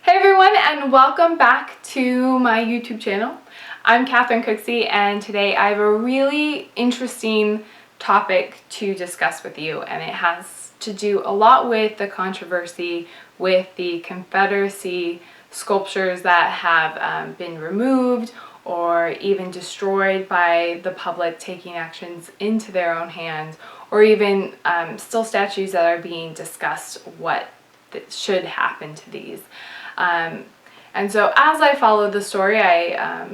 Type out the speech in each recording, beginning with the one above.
Hey everyone, and welcome back to my YouTube channel. I'm Catherine Cooksey, and today I have a really interesting topic to discuss with you, and it has to do a lot with the controversy with the Confederacy sculptures that have been removed or even destroyed by the public taking actions into their own hands, or even still statues that are being discussed what should happen to these. And so as I followed the story, I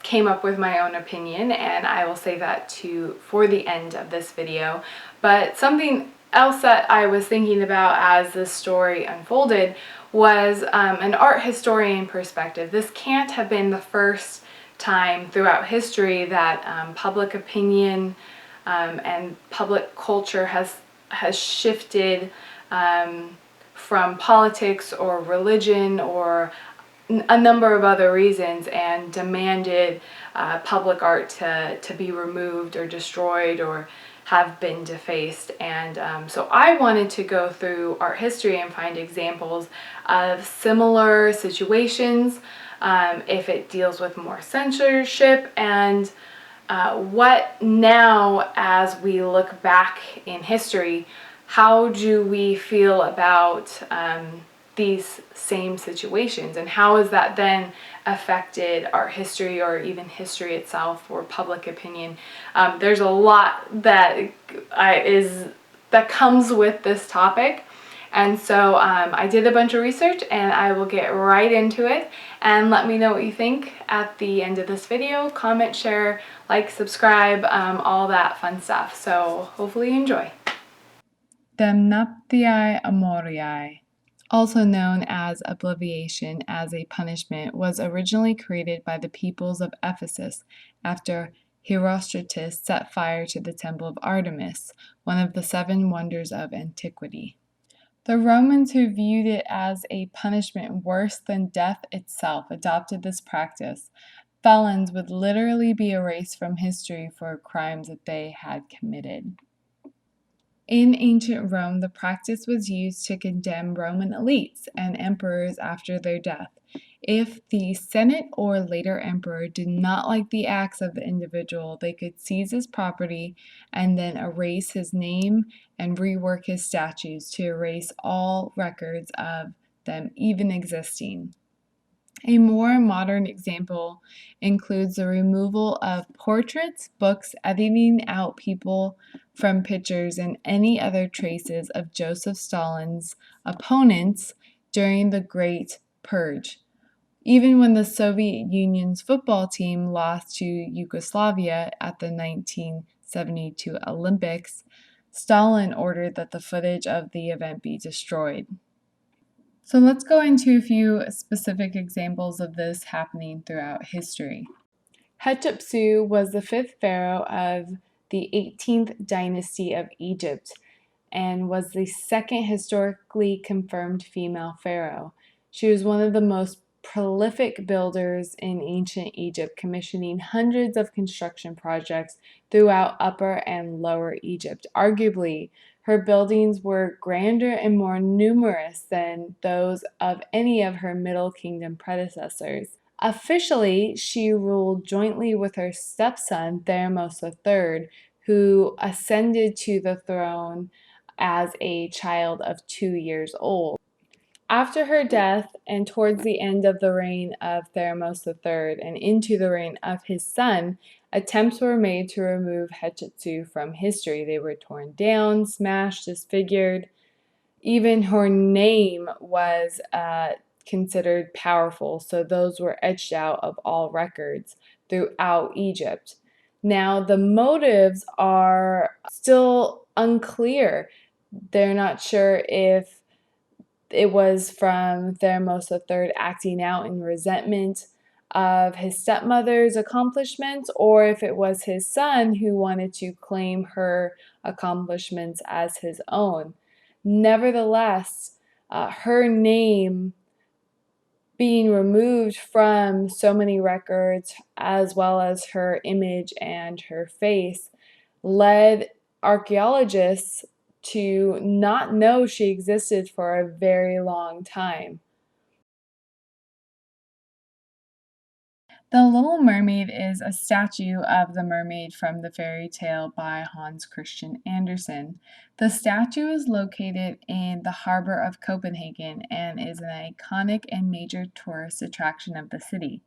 came up with my own opinion, and I will save that for the end of this video. But something else that I was thinking about as this story unfolded was an art historian perspective. This can't have been the first time throughout history that public opinion and public culture has shifted from politics or religion or a number of other reasons and demanded public art to be removed or destroyed or have been defaced. And so I wanted to go through art history and find examples of similar situations, if it deals with more censorship, and what now, as we look back in history, how do we feel about these same situations, and how has that then affected art history or even history itself or public opinion? There's a lot that comes with this topic, and so I did a bunch of research, and I will get right into it. And let me know what you think at the end of this video. Comment, share, like, subscribe, all that fun stuff. So hopefully you enjoy. Damnathiae Amoriae, also known as obliviation as a punishment, was originally created by the peoples of Ephesus after Herostratus set fire to the temple of Artemis, one of the 7 wonders of antiquity. The Romans, who viewed it as a punishment worse than death itself, adopted this practice. Felons would literally be erased from history for crimes that they had committed. In ancient Rome, the practice was used to condemn Roman elites and emperors after their death. If the Senate or later emperor did not like the acts of the individual, they could seize his property and then erase his name and rework his statues to erase all records of them even existing. A more modern example includes the removal of portraits, books, editing out people from pictures, and any other traces of Joseph Stalin's opponents during the Great Purge. Even when the Soviet Union's football team lost to Yugoslavia at the 1972 Olympics, Stalin ordered that the footage of the event be destroyed. So let's go into a few specific examples of this happening throughout history. Hatshepsut was the 5th pharaoh of the 18th dynasty of Egypt and was the 2nd historically confirmed female pharaoh. She was one of the most prolific builders in ancient Egypt, commissioning hundreds of construction projects throughout Upper and Lower Egypt. Arguably, her buildings were grander and more numerous than those of any of her Middle Kingdom predecessors. Officially, she ruled jointly with her stepson, Thutmose III, who ascended to the throne as a child of 2 years old. After her death, and towards the end of the reign of Thutmose III and into the reign of his son, attempts were made to remove Hatshepsut from history. They were torn down, smashed, disfigured. Even her name was considered powerful, so those were etched out of all records throughout Egypt. Now, the motives are still unclear. They're not sure if it was from Thutmose III acting out in resentment of his stepmother's accomplishments, or if it was his son who wanted to claim her accomplishments as his own. Nevertheless, her name being removed from so many records, as well as her image and her face, led archaeologists to not know she existed for a very long time. The Little Mermaid is a statue of the mermaid from the fairy tale by Hans Christian Andersen. The statue is located in the harbor of Copenhagen and is an iconic and major tourist attraction of the city.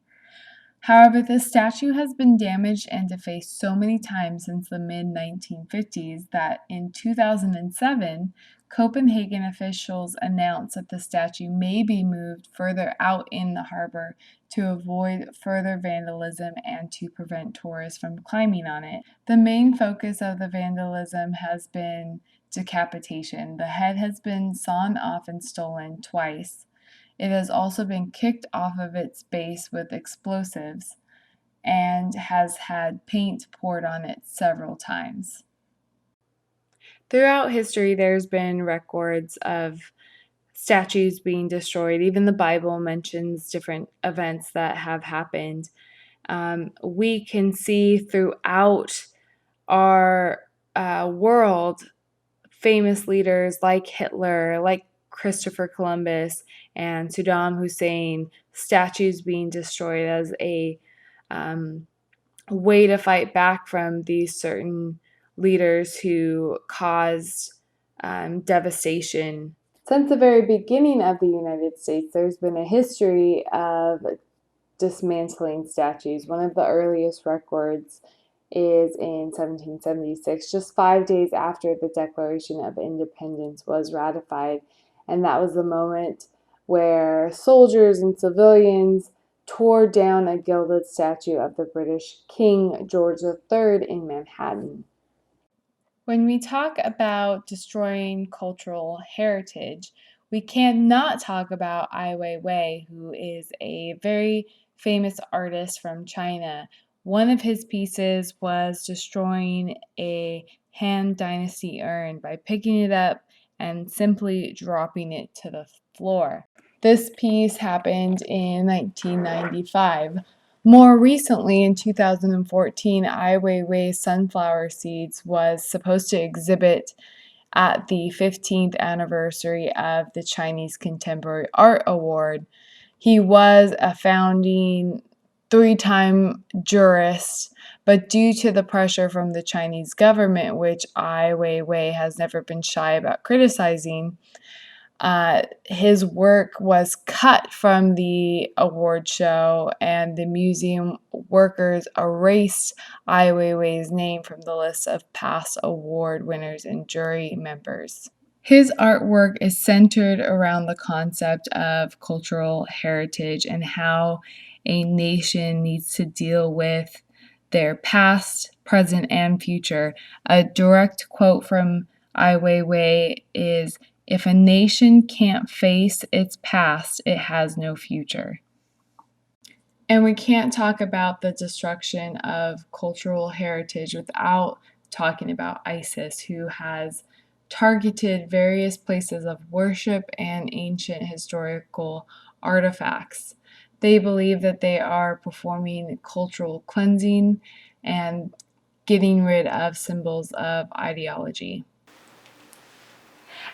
However, this statue has been damaged and defaced so many times since the mid 1950s that in 2007, Copenhagen officials announced that the statue may be moved further out in the harbor to avoid further vandalism and to prevent tourists from climbing on it. The main focus of the vandalism has been decapitation. The head has been sawn off and stolen twice. It has also been kicked off of its base with explosives and has had paint poured on it several times. Throughout history, there's been records of statues being destroyed. Even the Bible mentions different events that have happened. We can see throughout our world famous leaders like Hitler, like Christopher Columbus, and Saddam Hussein, statues being destroyed as a way to fight back from these certain leaders who caused devastation. Since the very beginning of the United States, there's been a history of dismantling statues. One of the earliest records is in 1776, just 5 days after the Declaration of Independence was ratified. And that was the moment where soldiers and civilians tore down a gilded statue of the British King George III in Manhattan. When we talk about destroying cultural heritage, we cannot talk about Ai Weiwei, who is a very famous artist from China. One of his pieces was destroying a Han Dynasty urn by picking it up and simply dropping it to the floor. This piece happened in 1995. More recently, in 2014, Ai Weiwei's sunflower seeds was supposed to exhibit at the 15th anniversary of the Chinese Contemporary Art Award. He was a founding three-time jurist, but due to the pressure from the Chinese government, which Ai Weiwei has never been shy about criticizing, his work was cut from the award show, and the museum workers erased Ai Weiwei's name from the list of past award winners and jury members. His artwork is centered around the concept of cultural heritage and how a nation needs to deal with their past, present, and future. A direct quote from Ai Weiwei is, "If a nation can't face its past, it has no future." And we can't talk about the destruction of cultural heritage without talking about ISIS, who has targeted various places of worship and ancient historical artifacts. They believe that they are performing cultural cleansing and getting rid of symbols of ideology.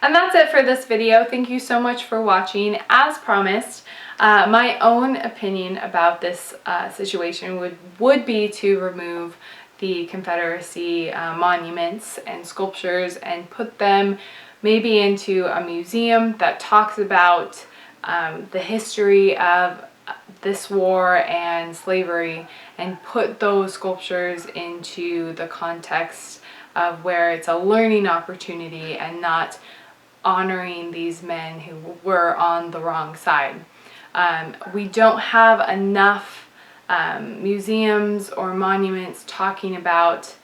And that's it for this video. Thank you so much for watching. As promised, my own opinion about this situation would be to remove the Confederacy monuments and sculptures and put them maybe into a museum that talks about the history of this war and slavery, and put those sculptures into the context of where it's a learning opportunity and not honoring these men who were on the wrong side. We don't have enough museums or monuments talking about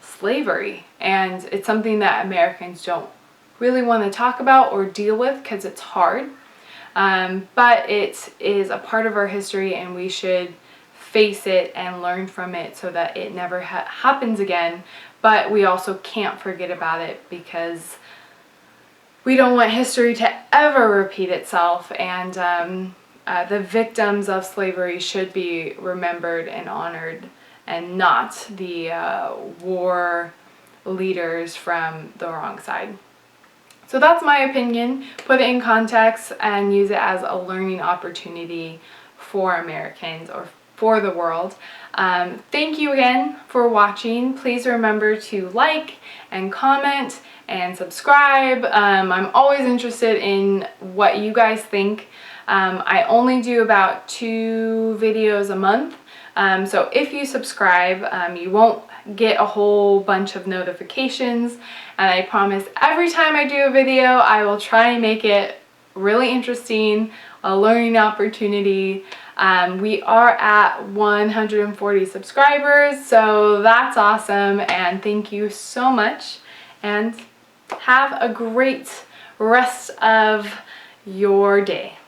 slavery, and it's something that Americans don't really want to talk about or deal with because it's hard, but it is a part of our history, and we should face it and learn from it so that it never happens again. But we also can't forget about it, because we don't want history to ever repeat itself, and the victims of slavery should be remembered and honored, and not the war leaders from the wrong side. So that's my opinion. Put it in context and use it as a learning opportunity for Americans, or for the world. Thank you again for watching. Please remember to like and comment and subscribe. I'm always interested in what you guys think. I only do about 2 videos a month. So if you subscribe, you won't get a whole bunch of notifications, and I promise every time I do a video I will try and make it really interesting, a learning opportunity. We are at 140 subscribers, so that's awesome, and thank you so much, and have a great rest of your day.